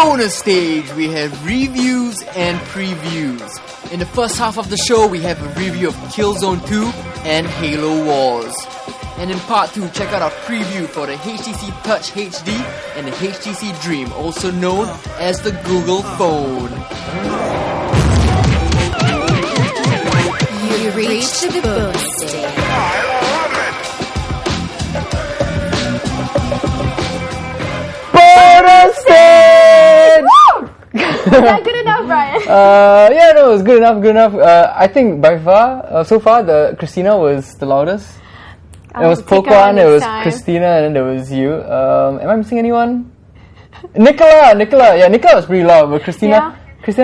bonus stage, we have reviews and previews. In the first half of the show, we have a review of Killzone 2 and Halo Wars. And in part 2, check out our preview for the HTC Touch HD and the HTC Dream, also known as the Google phone. You reached the bonus stage. Bonus stage! Is that good enough, Bryan? Yeah, no, it was good enough. I think by far, so far, Christina was the loudest. There was Pokwan, there was Christina, and then there was you. Am I missing anyone? Nicola! Yeah, Nicola was pretty loud, but Christina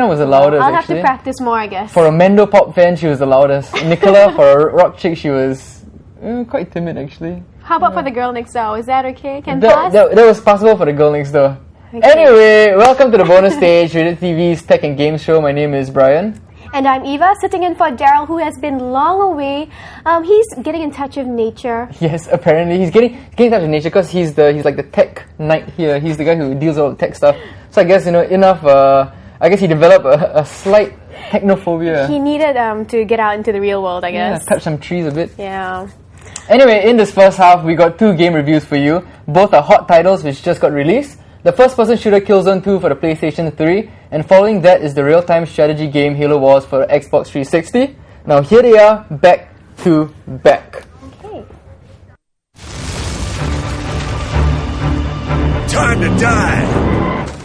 was the loudest, I'll have actually. to practice more, I guess. For a Mendo Pop fan, she was the loudest. Nicola, for a rock chick, she was quite timid, actually. How about for the girl next door? Is that okay? Can pass? That was possible for the girl next door. Okay. Anyway, welcome to the bonus stage, Rated TV's Tech and Games Show. My name is Bryan. And I'm Eva, sitting in for Daryl, who has been long away. He's getting in touch with nature. Yes, apparently he's getting in touch with nature because he's like the tech knight here. He's the guy who deals with all the tech stuff. So I guess I guess he developed a slight technophobia. He needed to get out into the real world, I guess. Yeah, touch some trees a bit. Yeah. Anyway, in this first half, we got 2 game reviews for you. Both are hot titles which just got released. The first-person shooter Killzone 2 for the PlayStation 3, and following that is the real-time strategy game Halo Wars for the Xbox 360. Now here they are, back to back. Okay. Time to die!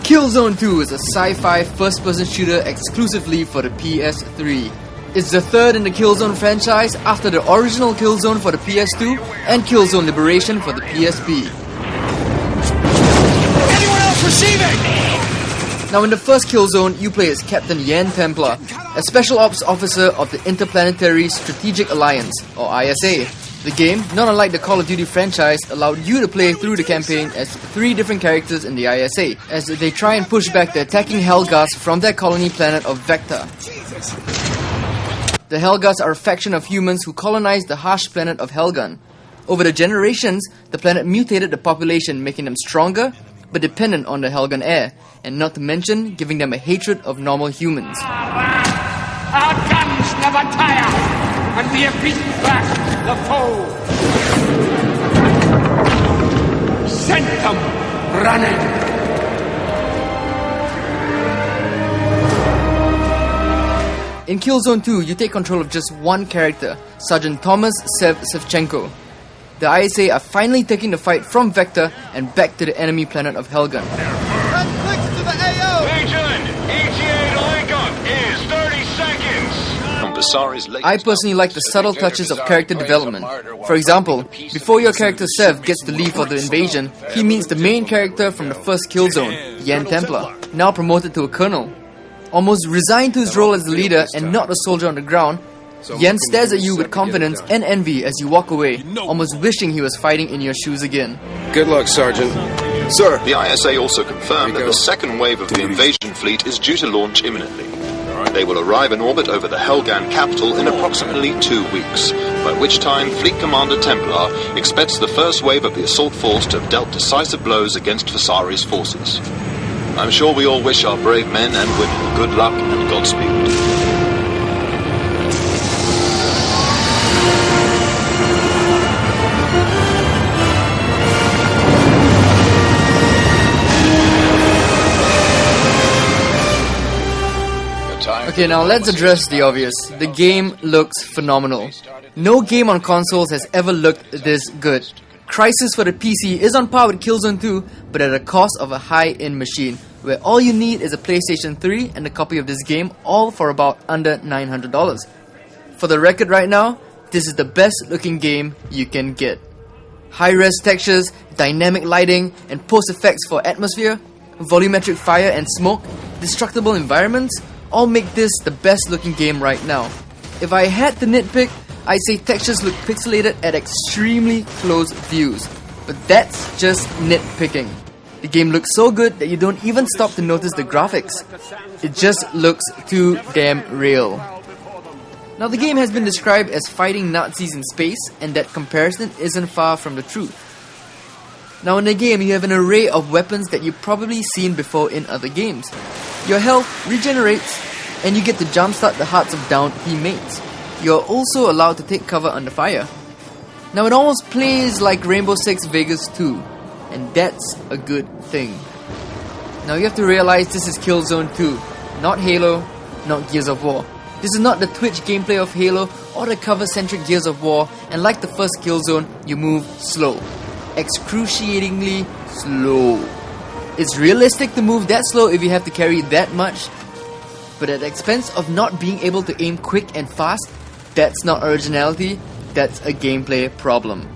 Killzone 2 is a sci-fi first-person shooter exclusively for the PS3. It's the third in the Killzone franchise after the original Killzone for the PS2 and Killzone Liberation for the PSP. Now in the first Killzone, you play as Captain Yan Templar, a special ops officer of the Interplanetary Strategic Alliance, or ISA. The game, not unlike the Call of Duty franchise, allowed you to play through the campaign as 3 different characters in the ISA, as they try and push back the attacking Helghast from their colony planet of Vector. The Helghast are a faction of humans who colonized the harsh planet of Helgon. Over the generations, the planet mutated the population, making them stronger, but dependent on the Helgon air, and not to mention giving them a hatred of normal humans. Our guns never tire, and we have beaten back the foe. Send them running. In Killzone 2, you take control of just one character, Sergeant Thomas Sevchenko. The ISA are finally taking the fight from Vector and back to the enemy planet of Helgon. Legion, ETA to link up is 30 seconds. I personally like the subtle touches of character development. For example, before your character Sev gets to leave for the invasion, he meets the main character from the first Killzone, Yan Templar, now promoted to a colonel. Almost resigned to his role as the leader and not a soldier on the ground, Yan stares at you with confidence and envy as you walk away, almost wishing he was fighting in your shoes again. Good luck, Sergeant. Sir, the ISA also confirmed that the second wave of the invasion fleet is due to launch imminently. They will arrive in orbit over the Helgan capital in approximately 2 weeks, by which time Fleet Commander Templar expects the first wave of the assault force to have dealt decisive blows against Vasari's forces. I'm sure we all wish our brave men and women good luck and Godspeed. Okay, now let's address the obvious. The game looks phenomenal. No game on consoles has ever looked this good. Crysis for the PC is on par with Killzone 2, but at a cost of a high-end machine, where all you need is a PlayStation 3 and a copy of this game, all for about under $900. For the record right now, this is the best looking game you can get. High-res textures, dynamic lighting, and post-effects for atmosphere, volumetric fire and smoke, destructible environments, all make this the best looking game right now. If I had to nitpick, I'd say textures look pixelated at extremely close views. But that's just nitpicking. The game looks so good that you don't even stop to notice the graphics. It just looks too damn real. Now the game has been described as fighting Nazis in space, and that comparison isn't far from the truth. Now in the game, you have an array of weapons that you've probably seen before in other games. Your health regenerates, and you get to jumpstart the hearts of downed teammates. You're also allowed to take cover under fire. Now it almost plays like Rainbow Six Vegas 2, and that's a good thing. Now you have to realize this is Killzone 2, not Halo, not Gears of War. This is not the Twitch gameplay of Halo or the cover-centric Gears of War, and like the first Killzone, you move slow. Excruciatingly slow. It's realistic to move that slow if you have to carry that much, but at the expense of not being able to aim quick and fast, that's not originality, that's a gameplay problem.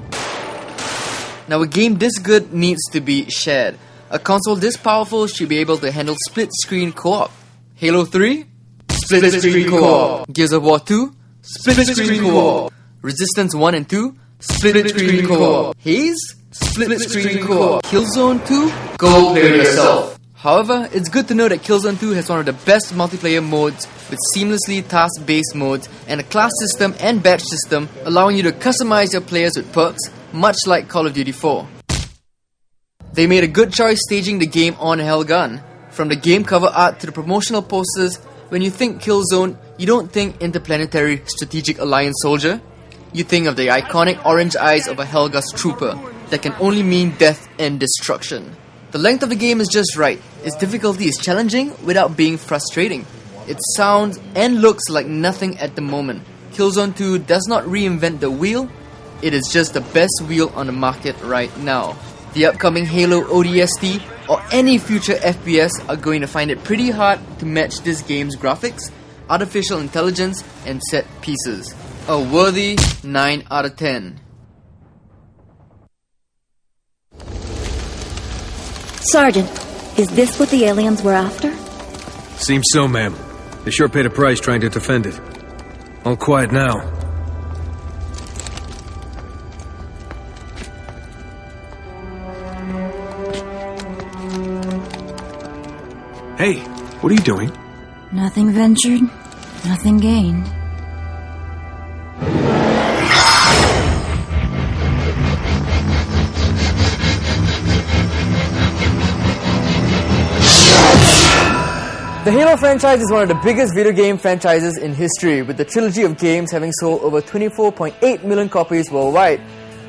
Now a game this good needs to be shared. A console this powerful should be able to handle split-screen co-op. Halo 3? Split-screen co-op. Gears of War 2? Split-screen co-op. Resistance 1 and 2? Split-screen co-op. Haze? Split-screen co-op. Killzone 2? Go play yourself. However, it's good to know that Killzone 2 has one of the best multiplayer modes with seamlessly task-based modes and a class system and badge system allowing you to customize your players with perks, much like Call of Duty 4. They made a good choice staging the game on Helgun. From the game cover art to the promotional posters, when you think Killzone, you don't think Interplanetary Strategic Alliance soldier. You think of the iconic orange eyes of a Helgus trooper that can only mean death and destruction. The length of the game is just right. Its difficulty is challenging without being frustrating. It sounds and looks like nothing at the moment. Killzone 2 does not reinvent the wheel, it is just the best wheel on the market right now. The upcoming Halo ODST or any future FPS are going to find it pretty hard to match this game's graphics, artificial intelligence, and set pieces. A worthy 9 out of 10. Sergeant, is this what the aliens were after? Seems so, ma'am. They sure paid a price trying to defend it. All quiet now. Hey, what are you doing? Nothing ventured, nothing gained. The Halo franchise is one of the biggest video game franchises in history, with the trilogy of games having sold over 24.8 million copies worldwide.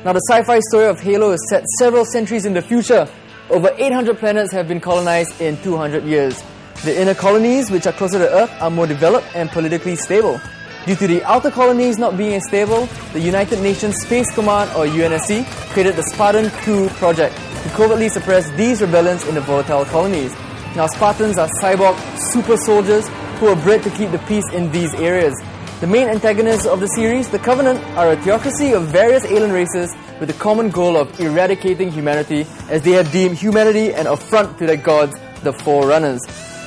Now the sci-fi story of Halo is set several centuries in the future. Over 800 planets have been colonized in 200 years. The inner colonies, which are closer to Earth, are more developed and politically stable. Due to the outer colonies not being as stable, the United Nations Space Command, or UNSC, created the Spartan II project to covertly suppress these rebellions in the volatile colonies. Now Spartans are cyborg super soldiers who are bred to keep the peace in these areas. The main antagonists of the series, the Covenant, are a theocracy of various alien races with the common goal of eradicating humanity, as they have deemed humanity an affront to their gods, the Forerunners.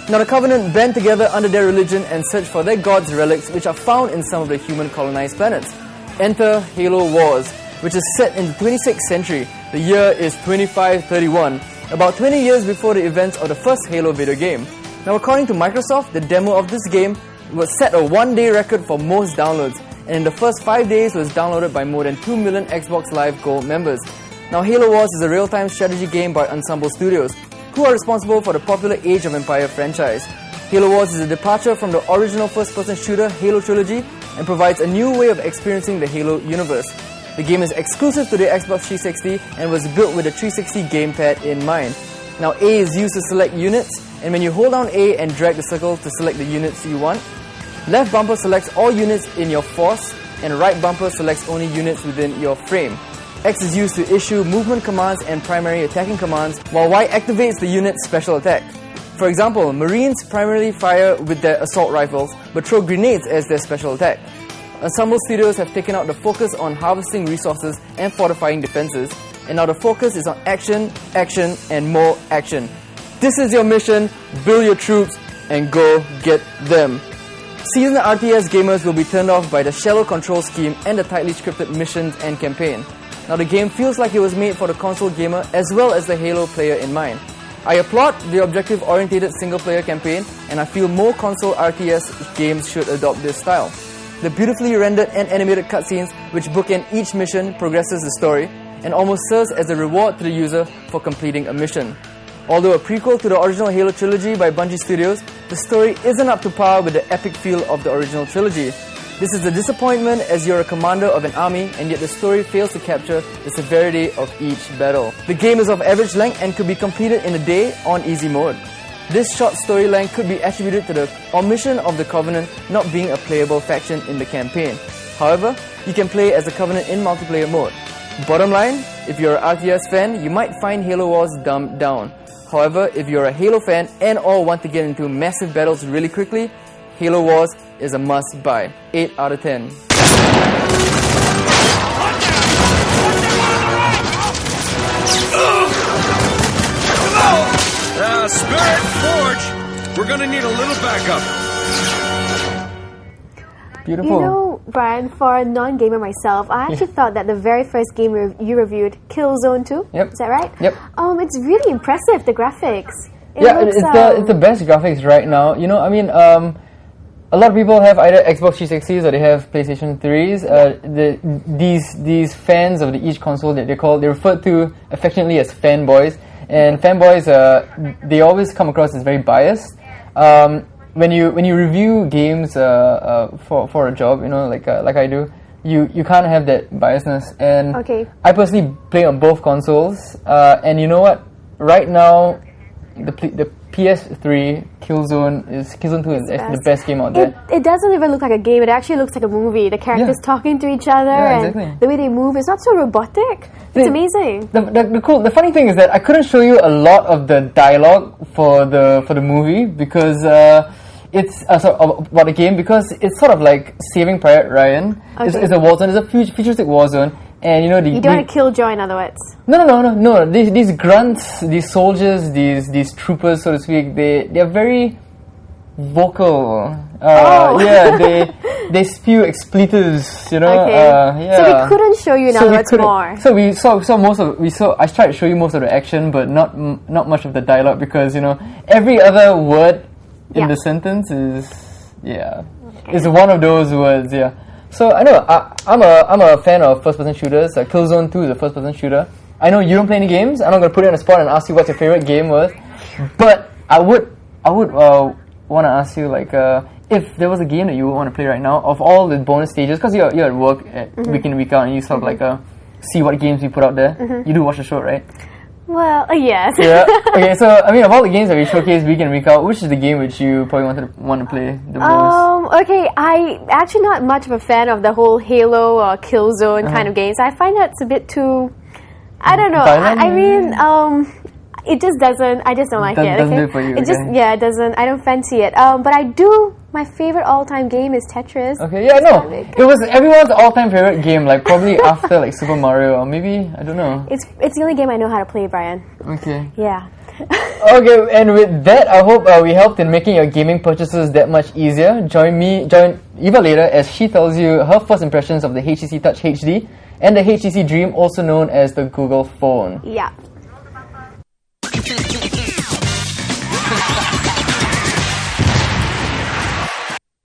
Now the Covenant band together under their religion and search for their gods' relics, which are found in some of the human-colonized planets. Enter Halo Wars, which is set in the 26th century. The year is 2531, about 20 years before the events of the first Halo video game. Now according to Microsoft, the demo of this game was set a one-day record for most downloads, and in the first 5 days was downloaded by more than 2 million Xbox Live Gold members. Now Halo Wars is a real-time strategy game by Ensemble Studios, who are responsible for the popular Age of Empire franchise. Halo Wars is a departure from the original first-person shooter Halo trilogy and provides a new way of experiencing the Halo universe. The game is exclusive to the Xbox 360 and was built with a 360 gamepad in mind. Now A is used to select units, and when you hold down A and drag the circle to select the units you want, left bumper selects all units in your force, and right bumper selects only units within your frame. X is used to issue movement commands and primary attacking commands, while Y activates the unit's special attack. For example, Marines primarily fire with their assault rifles, but throw grenades as their special attack. Ensemble Studios have taken out the focus on harvesting resources and fortifying defenses, and now the focus is on action, action, and more action. This is your mission, build your troops, and go get them. Seasoned RTS gamers will be turned off by the shallow control scheme and the tightly scripted missions and campaign. Now the game feels like it was made for the console gamer as well as the Halo player in mind. I applaud the objective-oriented single-player campaign, and I feel more console RTS games should adopt this style. The beautifully rendered and animated cutscenes which bookend each mission progresses the story, and almost serves as a reward to the user for completing a mission. Although a prequel to the original Halo trilogy by Bungie Studios, the story isn't up to par with the epic feel of the original trilogy. This is a disappointment as you're a commander of an army and yet the story fails to capture the severity of each battle. The game is of average length and could be completed in a day on easy mode. This short story length could be attributed to the omission of the Covenant not being a playable faction in the campaign. However, you can play as the Covenant in multiplayer mode. Bottom line, if you're an RTS fan, you might find Halo Wars dumbed down. However, if you're a Halo fan and or want to get into massive battles really quickly, Halo Wars is a must-buy. 8 out of 10. Spirit Forge! We're gonna need a little backup. Beautiful. You know, Brian, for a non-gamer myself, I actually thought that the very first game you reviewed, Killzone II, Yep. is that right? Yep. It's really impressive, the graphics. It's the best graphics right now. You know, I mean, a lot of people have either Xbox 360s or they have PlayStation 3s. These fans of each console that they're referred to affectionately as fanboys. And fanboys, they always come across as very biased. When you review games for a job, you know, like I do, you can't have that biasness. And I personally play on both consoles. And you know what? Right now, the PS3 Killzone 2 is actually the best game out there. It doesn't even look like a game. It actually looks like a movie. The characters talking to each other and the way they move. It's not so robotic. It's amazing. The funny thing is that I couldn't show you a lot of the dialogue for the movie because it's about the game because it's sort of like Saving Private Ryan. It's a war zone. It's a futuristic war zone. And you know you don't want to kill Joy, in other words. No. These grunts, these soldiers, these troopers, so to speak, they're very vocal. They spew expletives. You know. So we couldn't show you, in other words, more. So I tried to show you most of the action, but not much of the dialogue because you know every other word in the sentence is one of those words. Yeah. So I know I'm a fan of first-person shooters. Killzone 2 is a first-person shooter. I know you don't play any games. I'm not gonna put you on the spot and ask you what your favorite game was, but I would want to ask you like if there was a game that you would want to play right now of all the bonus stages because you're at work week in week out and you sort of like see what games we put out there. You do watch the show, right? Well, yes. Yeah. Okay. So I mean, of all the games that we showcase week in week out, which is the game which you probably want to play the most? Okay. I actually not much of a fan of the whole Halo or Killzone kind of games. I find that's a bit too. I don't know. I mean, it just doesn't. I just don't like it. Doesn't do it for you. It just it doesn't. I don't fancy it. But I do. My favorite all-time game is Tetris. Okay, yeah, no, it was everyone's all-time favorite game. Like probably after like Super Mario or maybe I don't know. It's the only game I know how to play, Brian. Okay. Yeah. Okay, and with that, I hope we helped in making your gaming purchases that much easier. Join Eva later as she tells you her first impressions of the HTC Touch HD and the HTC Dream, also known as the Google phone. Yeah.